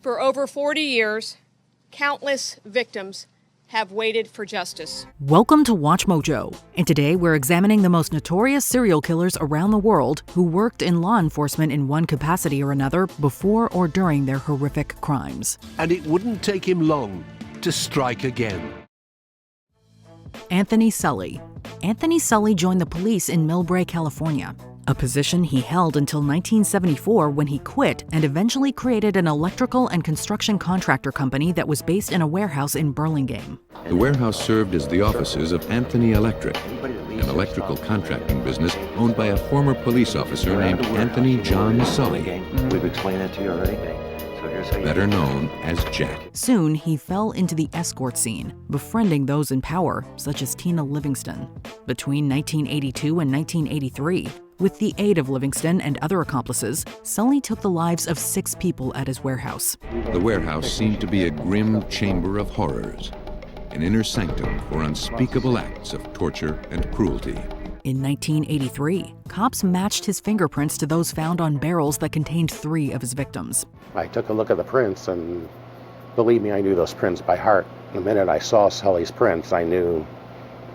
For over 40 years, countless victims have waited for justice. Welcome to Watch Mojo, and today we're examining the most notorious serial killers around the world who worked in law enforcement in one capacity or another before or during their horrific crimes. And it wouldn't take him long to strike again. Anthony Sully. Anthony Sully joined the police in Millbrae, California, a position he held until 1974 when he quit and eventually created an electrical and construction contractor company that was based in a warehouse in Burlingame. The warehouse served as the offices of Anthony Electric, an electrical contracting business owned by a former police officer named Anthony John Sully. We've explained that to you already. So here's how you Better known as Jack. Soon, he fell into the escort scene, befriending those in power, such as Tina Livingston. Between 1982 and 1983, with the aid of Livingston and other accomplices, Sully took the lives of 6 people at his warehouse. The warehouse seemed to be a grim chamber of horrors, an inner sanctum for unspeakable acts of torture and cruelty. In 1983, cops matched his fingerprints to those found on barrels that contained 3 of his victims. I took a look at the prints, and believe me, I knew those prints by heart. The minute I saw Sully's prints, I knew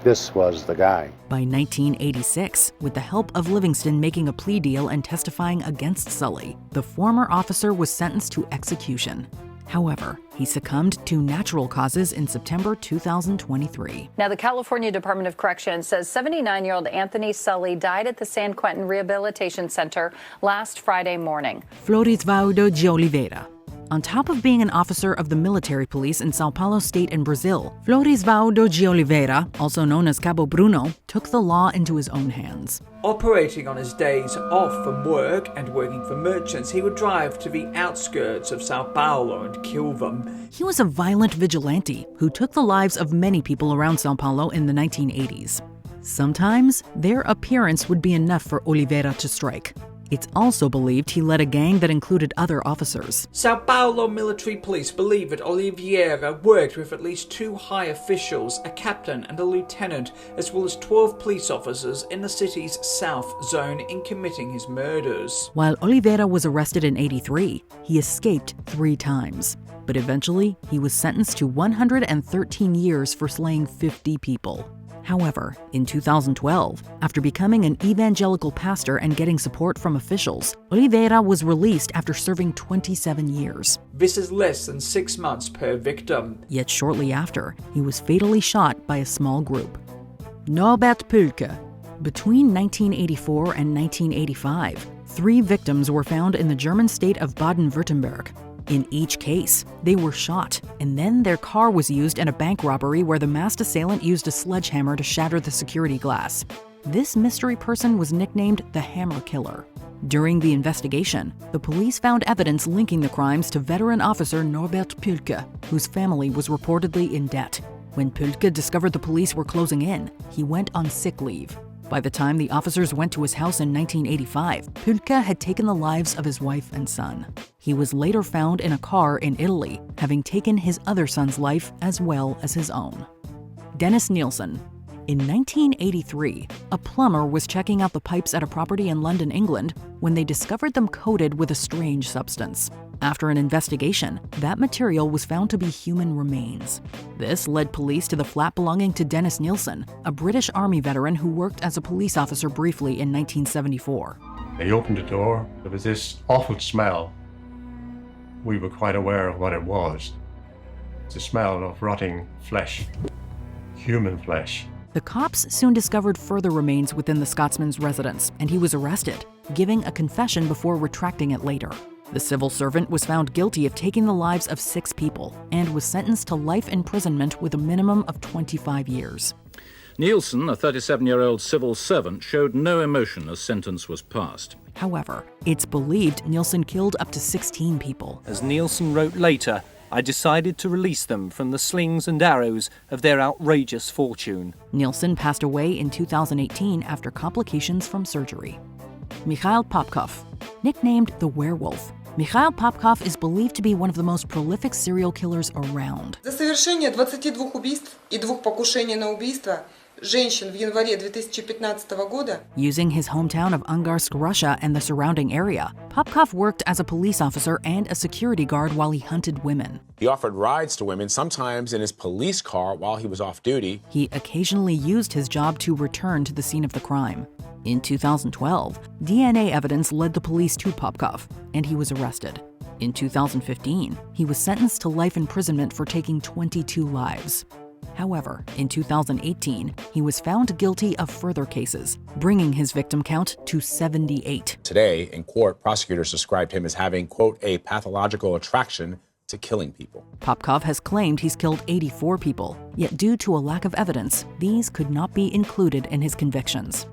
this was the guy. By 1986, with the help of Livingston making a plea deal and testifying against Sully, the former officer was sentenced to execution. However, he succumbed to natural causes in September 2023. Now, the California Department of Corrections says 79-year-old Anthony Sully died at the San Quentin Rehabilitation Center last Friday morning. Floresvaldo de Oliveira. On top of being an officer of the military police in Sao Paulo state in Brazil, Floresvaldo de Oliveira, also known as Cabo Bruno, took the law into his own hands. Operating on his days off from work and working for merchants, he would drive to the outskirts of Sao Paulo and kill them. He was a violent vigilante who took the lives of many people around Sao Paulo in the 1980s. Sometimes, their appearance would be enough for Oliveira to strike. It's also believed he led a gang that included other officers. Sao Paulo military police believe that Oliveira worked with at least 2 high officials, a captain and a lieutenant, as well as 12 police officers in the city's south zone in committing his murders. While Oliveira was arrested in '83, he escaped 3 times. But eventually, he was sentenced to 113 years for slaying 50 people. However, in 2012, after becoming an evangelical pastor and getting support from officials, Oliveira was released after serving 27 years. This is less than 6 months per victim. Yet shortly after, he was fatally shot by a small group. Norbert PKA. Between 1984 and 1985, 3 victims were found in the German state of Baden-Württemberg. In each case, they were shot, and then their car was used in a bank robbery where the masked assailant used a sledgehammer to shatter the security glass. This mystery person was nicknamed the Hammer Killer. During the investigation, the police found evidence linking the crimes to veteran officer Norbert PKA, whose family was reportedly in debt. When PKA discovered the police were closing in, he went on sick leave. By the time the officers went to his house in 1985, PKA had taken the lives of his wife and son. He was later found in a car in Italy, having taken his other son's life as well as his own. Dennis Nilsen. In 1983, a plumber was checking out the pipes at a property in London, England, when they discovered them coated with a strange substance. After an investigation, that material was found to be human remains. This led police to the flat belonging to Dennis Nilsen, a British Army veteran who worked as a police officer briefly in 1974. He opened the door. There was this awful smell. We were quite aware of what it was. It's a smell of rotting flesh, human flesh. The cops soon discovered further remains within the Scotsman's residence, and he was arrested, giving a confession before retracting it later. The civil servant was found guilty of taking the lives of 6 people and was sentenced to life imprisonment with a minimum of 25 years. Nilsen, a 37-year-old civil servant, showed no emotion as sentence was passed. However, it's believed Nilsen killed up to 16 people. As Nilsen wrote later, I decided to release them from the slings and arrows of their outrageous fortune. Nilsen passed away in 2018 after complications from surgery. Mikhail Popov. Nicknamed the Werewolf, Mikhail Popov is believed to be one of the most prolific serial killers around. За совершение 22 убийств и 2 покушений на убийство женщин в январе 2015 года. Using his hometown of Angarsk, Russia and the surrounding area, Popov worked as a police officer and a security guard while he hunted women. He offered rides to women, sometimes in his police car while he was off duty. He occasionally used his job to return to the scene of the crime. In 2012, DNA evidence led the police to Popov, and he was arrested. In 2015, he was sentenced to life imprisonment for taking 22 lives. However, in 2018, he was found guilty of further cases, bringing his victim count to 78. Today, in court, prosecutors described him as having, quote, a pathological attraction to killing people. Popov has claimed he's killed 84 people, yet due to a lack of evidence, these could not be included in his convictions.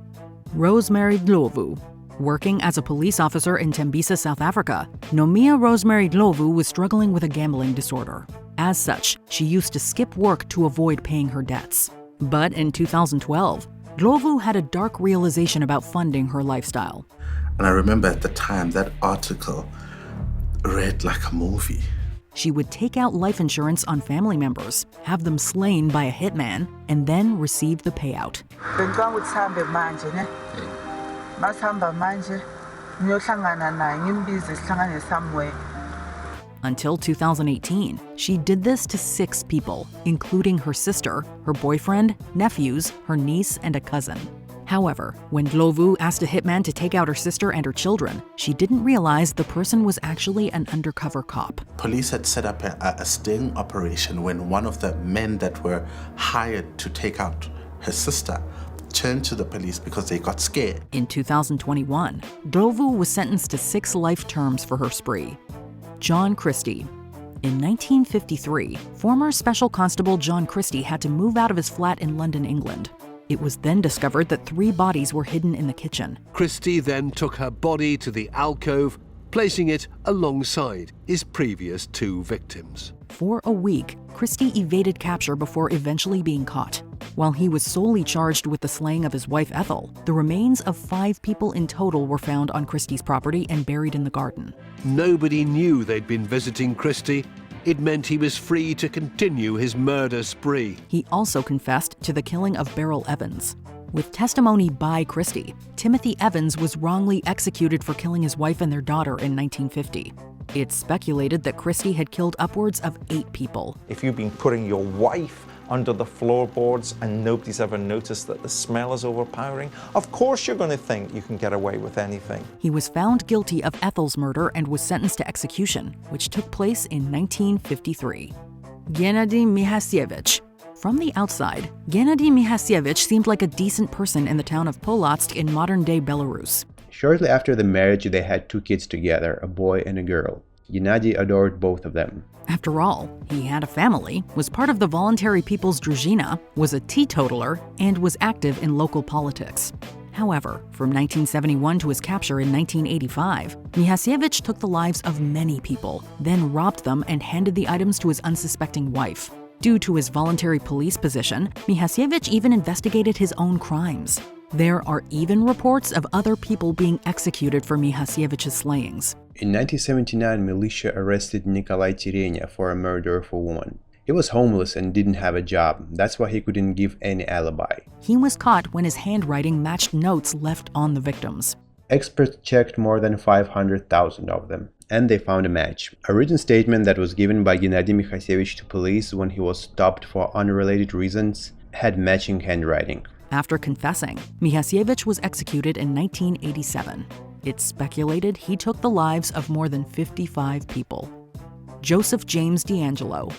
Rosemary Lovu. Working as a police officer in Tembisa, South Africa, Nomia Rosemary Lovu was struggling with a gambling disorder. As such, she used to skip work to avoid paying her debts. But in 2012, Lovu had a dark realization about funding her lifestyle. And I remember at the time that article read like a movie. She would take out life insurance on family members, have them slain by a hitman, and then receive the payout. Until 2018, she did this to 6 people, including her sister, her boyfriend, nephews, her niece, and a cousin. However, when Lovu asked a hitman to take out her sister and her children, she didn't realize the person was actually an undercover cop. Police had set up a sting operation when one of the men that were hired to take out her sister turned to the police because they got scared. In 2021, Lovu was sentenced to 6 life terms for her spree. John Christie. In 1953, former Special Constable John Christie had to move out of his flat in London, England. It was then discovered that 3 bodies were hidden in the kitchen. Christie then took her body to the alcove, placing it alongside his previous 2 victims. For a week, Christie evaded capture before eventually being caught. While he was solely charged with the slaying of his wife Ethel, the remains of 5 people in total were found on Christie's property and buried in the garden. Nobody knew they'd been visiting Christie. It meant he was free to continue his murder spree. He also confessed to the killing of Beryl Evans. With testimony by Christie, Timothy Evans was wrongly executed for killing his wife and their daughter in 1950. It's speculated that Christie had killed upwards of 8 people. If you've been putting your wife under the floorboards and nobody's ever noticed that the smell is overpowering, of course you're going to think you can get away with anything. He was found guilty of Ethel's murder and was sentenced to execution, which took place in 1953. Gennady Miasevich. From the outside, Gennady Miasevich seemed like a decent person in the town of Polotsk in modern-day Belarus. Shortly after the marriage, they had 2 kids together, a boy and a girl. Gennady adored both of them. After all, he had a family, was part of the Voluntary People's Druzhina, was a teetotaler, and was active in local politics. However, from 1971 to his capture in 1985, Miasevich took the lives of many people, then robbed them and handed the items to his unsuspecting wife. Due to his voluntary police position, Miasevich even investigated his own crimes. There are even reports of other people being executed for Mihasevich's slayings. In 1979, militia arrested Nikolai Tirenia for a murder of a woman. He was homeless and didn't have a job. That's why he couldn't give any alibi. He was caught when his handwriting matched notes left on the victims. Experts checked more than 500,000 of them, and they found a match. A written statement that was given by Gennady Mikhasevich to police when he was stopped for unrelated reasons had matching handwriting. After confessing, Mikhasevich was executed in 1987. It's speculated he took the lives of more than 55 people. Joseph James DeAngelo.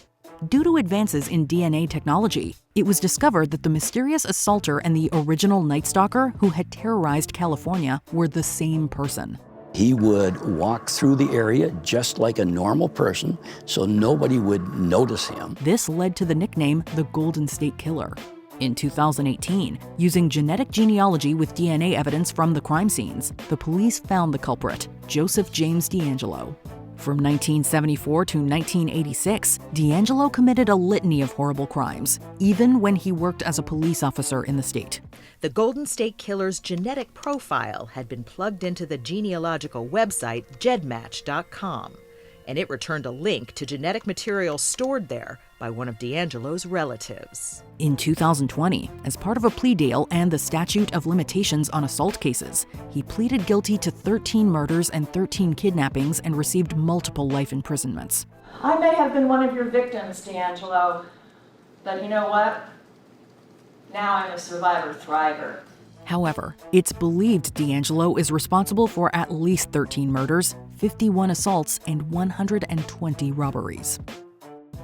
Due to advances in DNA technology, it was discovered that the mysterious assaulter and the original Night Stalker who had terrorized California were the same person. He would walk through the area just like a normal person, so nobody would notice him. This led to the nickname the Golden State Killer. In 2018, using genetic genealogy with DNA evidence from the crime scenes, the police found the culprit, Joseph James DeAngelo. From 1974 to 1986, DeAngelo committed a litany of horrible crimes, even when he worked as a police officer in the state. The Golden State Killer's genetic profile had been plugged into the genealogical website GEDmatch.com. and it returned a link to genetic material stored there by one of DeAngelo's relatives. In 2020, as part of a plea deal and the statute of limitations on assault cases, he pleaded guilty to 13 murders and 13 kidnappings and received multiple life imprisonments. I may have been one of your victims, DeAngelo, but you know what? Now I'm a survivor thriver. However, it's believed DeAngelo is responsible for at least 13 murders, 51 assaults, and 120 robberies.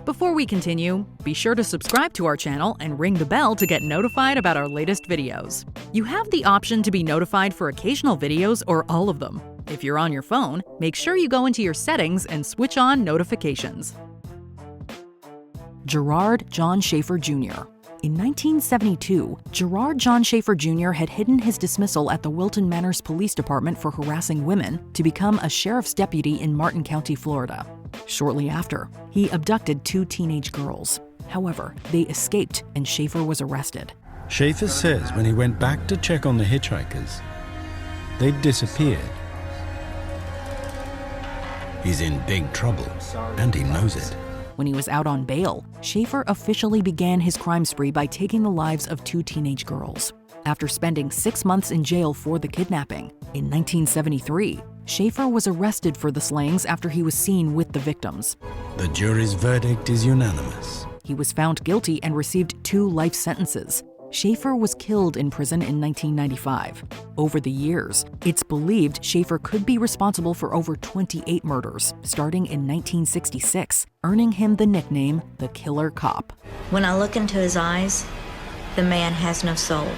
Before we continue, be sure to subscribe to our channel and ring the bell to get notified about our latest videos. You have the option to be notified for occasional videos or all of them. If you're on your phone, make sure you go into your settings and switch on notifications. Gerard John Schaefer Jr. In 1972, Gerard John Schaefer Jr. had hidden his dismissal at the Wilton Manors Police Department for harassing women to become a sheriff's deputy in Martin County, Florida. Shortly after, he abducted 2 teenage girls. However, they escaped and Schaefer was arrested. Schaefer says when he went back to check on the hitchhikers, they'd disappeared. He's in big trouble, and he knows it. When he was out on bail, Schaefer officially began his crime spree by taking the lives of 2 teenage girls. After spending 6 months in jail for the kidnapping, in 1973, Schaefer was arrested for the slayings after he was seen with the victims. The jury's verdict is unanimous. He was found guilty and received 2 life sentences. Schaefer was killed in prison in 1995. Over the years, it's believed Schaefer could be responsible for over 28 murders, starting in 1966, earning him the nickname the Killer Cop. When I look into his eyes, the man has no soul.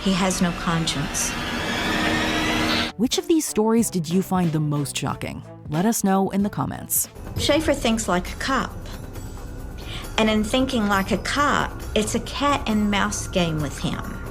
He has no conscience. Which of these stories did you find the most shocking? Let us know in the comments. Schaefer thinks like a cop. And in thinking like a cop, it's a cat and mouse game with him.